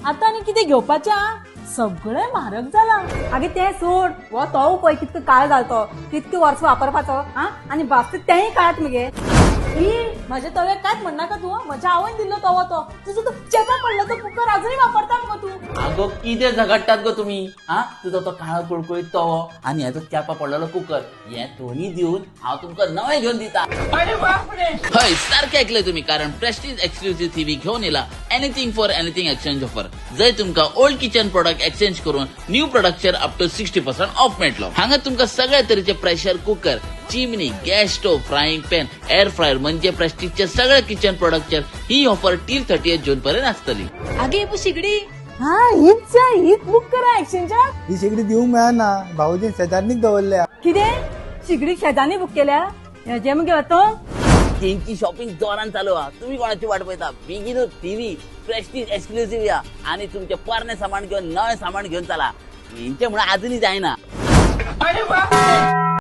आता आणि किती घेवपाच्या सगळे म्हारग जाला. आगे ते सोड वो तो पळय कितको काळ घालतो कितके वर्स वापरपाचो हा आणि भाजता तेय काळात मगे. माझ्या तवे कायच म्हणणार का तू? माझ्या आवडीन दिलो तवा तो तुझं तो चेता पडलं तो कुकर अजूनही वापरतात का तू? अगो किती झगडतात ग तुम्ही हा तुझा तो काळा कुळकुळीत तवो आणि ह्याचो चॅपा पडलेलो कुकर हे दोन्ही देऊन हांव तुमका नवे घेऊन दिता. हय सारखे ऐकले तुम्ही कारण प्रेस्टीज एक्सक्लुझिव्ह टीव्ही घेऊन येला anything for anything exchange offer जय तुमका ओल्ड किचन प्रोडक्ट एक्सचेंज करून न्यू प्रोडक्टचेर अप टू 60% ऑफ मेळटलो. हांगा तुमका सगळ्या तरेचे pressure cooker chimney gas stove frying pan air fryer म्हणजे प्रेस्टीजच्या सगळ्या किचन प्रोडक्टचेर ही ऑफर टिल 30 जून पर्यंत आसतली. आगे शिगडी हा हीच बुक करा एक्सचेंजर. ही शेगडी दिवंक मेळना भाऊजी शेजारणीक दवरल्या. किदे शिगडी शेजानी बुक केल्या हेजे मगे तो त्यांची शॉपिंग जोरान चालू आहे. तुम्ही कोणाची वाट पळयता? बेगीनूच टीव्ही प्रेस्टीज एक्सक्लुझिव्ह या आणि तुमचे परणे सामान घेऊन नवे सामान घेऊन चला. यांच्यामुळे अजूनही जायना.